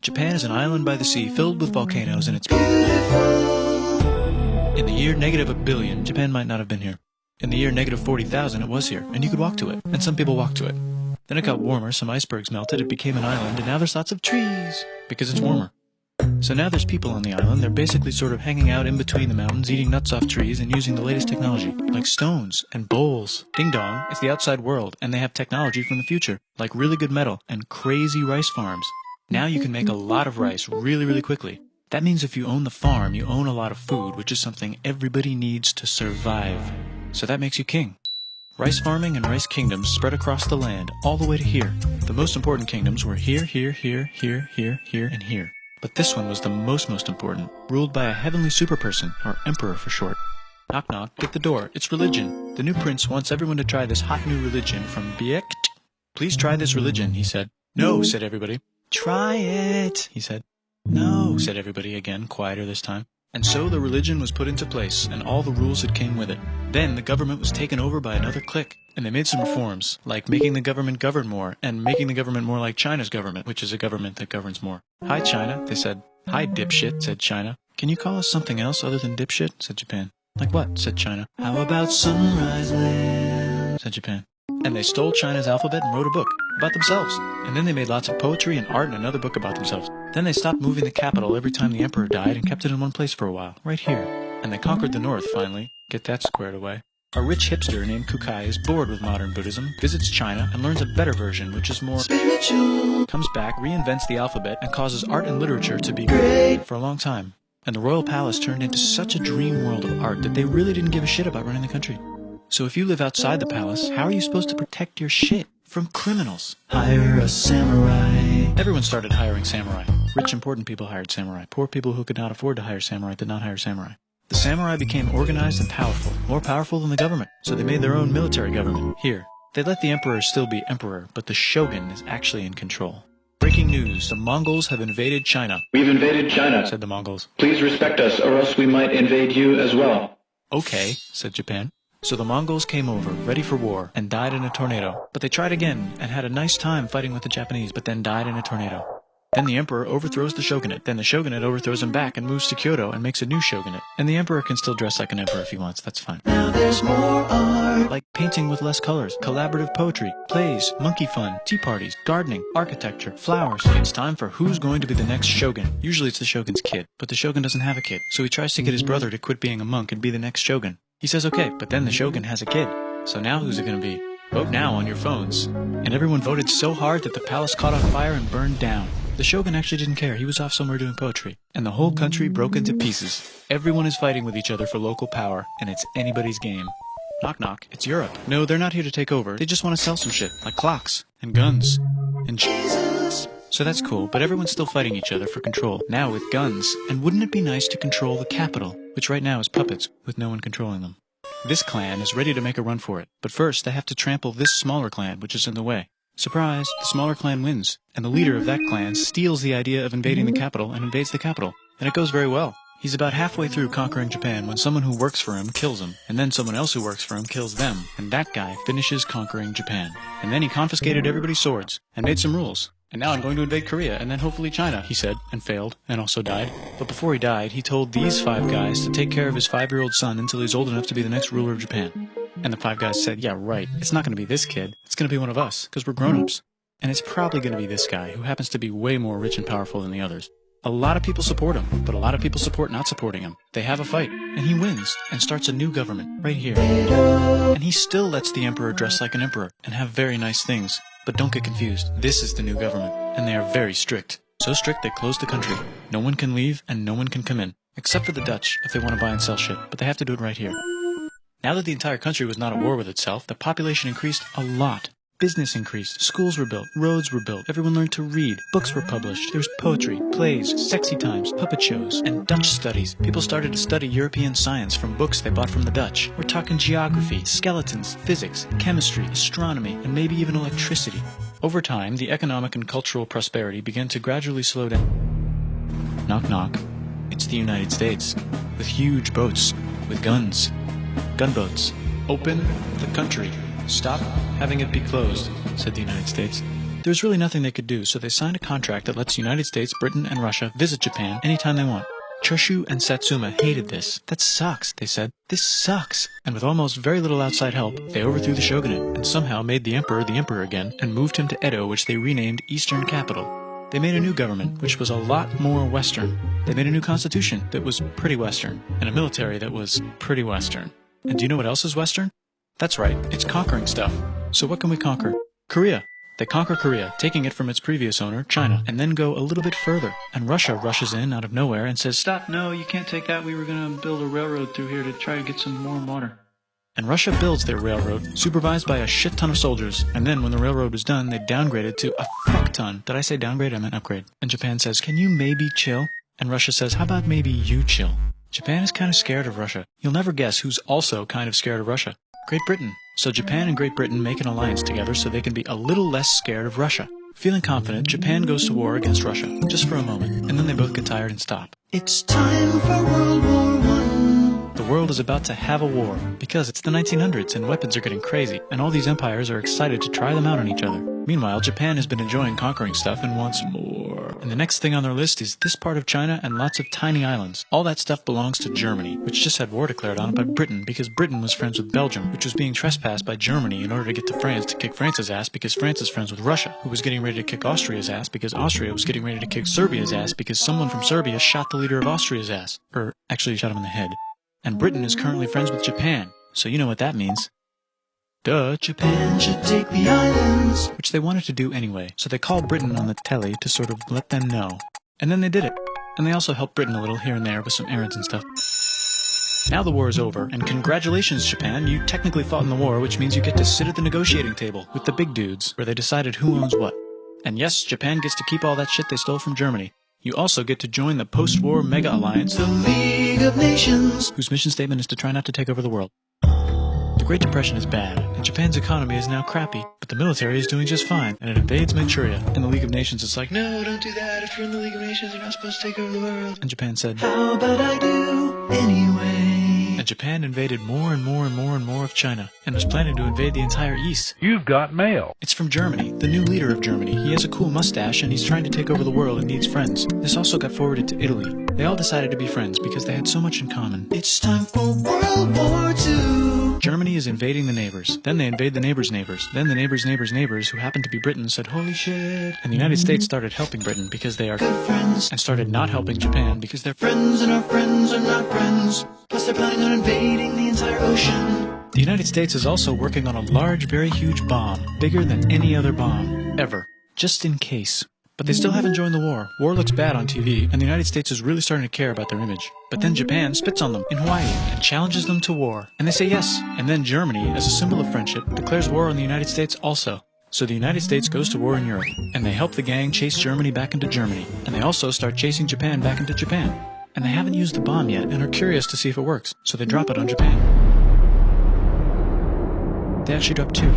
Japan is an island by the sea filled with volcanoes and it's beautiful. In the year negative a billion, Japan might not have been here. In the year negative 40,000, it was here, and you could walk to it, and some people walked to it. Then it got warmer, some icebergs melted, it became an island, and now there's lots of trees, because it's warmer. So now there's people on the island, they're basically sort of hanging out in between the mountains, eating nuts off trees, and using the latest technology, like stones and bowls. Ding dong, it's the outside world, and they have technology from the future, like really good metal and crazy rice farms. Now you can make a lot of rice really, really quickly. That means if you own the farm, you own a lot of food, which is something everybody needs to survive. So that makes you king. Rice farming and rice kingdoms spread across the land, all the way to here. The most important kingdoms were here, here, here, here, here, here, and here. But this one was the most important, ruled by a heavenly superperson, or emperor for short. Knock knock, get the door, it's religion. The new prince wants everyone to try this hot new religion from Biekt. Please try this religion, he said. No, said everybody. Try it, he said. No, said everybody again, quieter this time. And so the religion was put into place, and all the rules that came with it. Then the government was taken over by another clique, and they made some reforms, like making the government govern more, and making the government more like China's government, which is a government that governs more. Hi, China, they said. Hi, dipshit, said China. Can you call us something else other than dipshit, said Japan. Like what, said China. How about Sunrise Land, said Japan. And they stole China's alphabet and wrote a book about themselves. And then they made lots of poetry and art and another book about themselves. Then they stopped moving the capital every time the emperor died and kept it in one place for a while, right here. And they conquered the north, finally. Get that squared away. A rich hipster named Kukai is bored with modern Buddhism, visits China, and learns a better version, which is more spiritual. Comes back, reinvents the alphabet, and causes art and literature to be great for a long time. And the royal palace turned into such a dream world of art that they really didn't give a shit about running the country. So if you live outside the palace, how are you supposed to protect your shit from criminals? Hire a samurai. Everyone started hiring samurai. Rich, important people hired samurai. Poor people who could not afford to hire samurai did not hire samurai. The samurai became organized and powerful, more powerful than the government. So they made their own military government, here. They let the emperor still be emperor, but the shogun is actually in control. Breaking news, the Mongols have invaded China. We've invaded China, said the Mongols. Please respect us, or else we might invade you as well. Okay, said Japan. So the Mongols came over, ready for war, and died in a tornado. But they tried again, and had a nice time fighting with the Japanese, but then died in a tornado. Then the emperor overthrows the shogunate. Then the shogunate overthrows him back and moves to Kyoto and makes a new shogunate. And the emperor can still dress like an emperor if he wants, that's fine. Now there's more art. Like painting with less colors, collaborative poetry, plays, monkey fun, tea parties, gardening, architecture, flowers. It's time for who's going to be the next shogun. Usually it's the shogun's kid, but the shogun doesn't have a kid. So he tries to get his brother to quit being a monk and be the next shogun. He says okay, but then the shogun has a kid. So now who's it going to be? Vote now on your phones. And everyone voted so hard that the palace caught on fire and burned down. The shogun actually didn't care. He was off somewhere doing poetry. And the whole country broke into pieces. Everyone is fighting with each other for local power, and it's anybody's game. Knock knock, it's Europe. No, they're not here to take over. They just want to sell some shit, like clocks, and guns, and Jesus. So that's cool, but everyone's still fighting each other for control, now with guns. And wouldn't it be nice to control the capital, which right now is puppets, with no one controlling them? This clan is ready to make a run for it, but first they have to trample this smaller clan, which is in the way. Surprise, the smaller clan wins, and the leader of that clan steals the idea of invading the capital and invades the capital. And it goes very well. He's about halfway through conquering Japan when someone who works for him kills him, and then someone else who works for him kills them, and that guy finishes conquering Japan. And then he confiscated everybody's swords, and made some rules. And now I'm going to invade Korea, and then hopefully China, he said, and failed, and also died. But before he died, he told these 5 guys to take care of his 5-year-old son until he's old enough to be the next ruler of Japan. And the 5 guys said, yeah, right, it's not going to be this kid, it's going to be one of us, because we're grown-ups. And it's probably going to be this guy, who happens to be way more rich and powerful than the others. A lot of people support him, but a lot of people support not supporting him. They have a fight, and he wins, and starts a new government, right here. And he still lets the emperor dress like an emperor, and have very nice things. But don't get confused, this is the new government, and they are very strict. So strict they closed the country. No one can leave, and no one can come in. Except for the Dutch, if they want to buy and sell shit, but they have to do it right here. Now that the entire country was not at war with itself, the population increased a lot. Business increased, schools were built, roads were built, everyone learned to read, books were published, there was poetry, plays, sexy times, puppet shows, and Dutch studies. People started to study European science from books they bought from the Dutch. We're talking geography, skeletons, physics, chemistry, astronomy, and maybe even electricity. Over time, the economic and cultural prosperity began to gradually slow down. Knock knock. It's the United States, with huge boats, with guns. Gunboats. Open the country. Stop having it be closed, said the United States. There's really nothing they could do, so they signed a contract that lets the United States, Britain, and Russia visit Japan anytime they want. Choshu and Satsuma hated this. That sucks, they said. This sucks. And with almost very little outside help, they overthrew the shogunate and somehow made the emperor again and moved him to Edo, which they renamed Eastern Capital. They made a new government, which was a lot more Western. They made a new constitution that was pretty Western, and a military that was pretty Western. And do you know what else is Western? That's right, it's conquering stuff. So what can we conquer? Korea. They conquer Korea, taking it from its previous owner, China, and then go a little bit further. And Russia rushes in out of nowhere and says, "Stop, no, you can't take that. We were going to build a railroad through here to try to get some warm water." And Russia builds their railroad, supervised by a shit ton of soldiers. And then when the railroad was done, they downgraded to a fuck ton. Did I say downgrade? I meant upgrade. And Japan says, "Can you maybe chill?" And Russia says, "How about maybe you chill?" Japan is kind of scared of Russia. You'll never guess who's also kind of scared of Russia. Great Britain. So Japan and Great Britain make an alliance together so they can be a little less scared of Russia. Feeling confident, Japan goes to war against Russia, just for a moment, and then they both get tired and stop. It's time for World War I. The world is about to have a war, because it's the 1900s and weapons are getting crazy, and all these empires are excited to try them out on each other. Meanwhile, Japan has been enjoying conquering stuff and wants more. And the next thing on their list is this part of China and lots of tiny islands. All that stuff belongs to Germany, which just had war declared on it by Britain because Britain was friends with Belgium, which was being trespassed by Germany in order to get to France to kick France's ass because France is friends with Russia, who was getting ready to kick Austria's ass because Austria was getting ready to kick Serbia's ass because someone from Serbia shot the leader of Austria's ass. Or, actually shot him in the head. And Britain is currently friends with Japan, so you know what that means. Duh, Japan should take the islands. Which they wanted to do anyway, so they called Britain on the telly to sort of let them know. And then they did it. And they also helped Britain a little here and there with some errands and stuff. Now the war is over, and congratulations, Japan, you technically fought in the war, which means you get to sit at the negotiating table with the big dudes, where they decided who owns what. And yes, Japan gets to keep all that shit they stole from Germany. You also get to join the post-war mega-alliance, the League of Nations, whose mission statement is to try not to take over the world. The Great Depression is bad, and Japan's economy is now crappy, but the military is doing just fine, and it invades Manchuria. And the League of Nations is like, "No, don't do that. If you're in the League of Nations, you're not supposed to take over the world." And Japan said, "How about I do anyway?" And Japan invaded more and more and more and more of China, and was planning to invade the entire East. You've got mail. It's from Germany, the new leader of Germany. He has a cool mustache, and he's trying to take over the world and needs friends. This also got forwarded to Italy. They all decided to be friends because they had so much in common. It's time for World War II. Germany is invading the neighbors. Then they invade the neighbors' neighbors. Then the neighbors' neighbors' neighbors, who happened to be Britain, said, "Holy shit." And the United States started helping Britain because they are good friends, and started not helping Japan because they're friends and our friends are not friends. Plus they're planning on invading the entire ocean. The United States is also working on a large, very huge bomb, bigger than any other bomb, ever, just in case. But they still haven't joined the war. War looks bad on TV, and the United States is really starting to care about their image. But then Japan spits on them in Hawaii and challenges them to war. And they say yes. And then Germany, as a symbol of friendship, declares war on the United States also. So the United States goes to war in Europe, and they help the gang chase Germany back into Germany. And they also start chasing Japan back into Japan. And they haven't used the bomb yet, and are curious to see if it works. So they drop it on Japan. They actually drop two.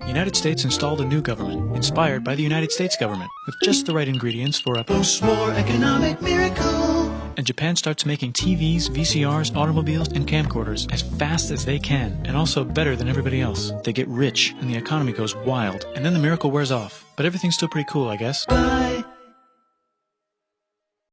The United States installed a new government, inspired by the United States government, with just the right ingredients for a post-war economic miracle. And Japan starts making TVs, VCRs, automobiles, and camcorders as fast as they can, and also better than everybody else. They get rich, and the economy goes wild, and then the miracle wears off. But everything's still pretty cool, I guess. Bye.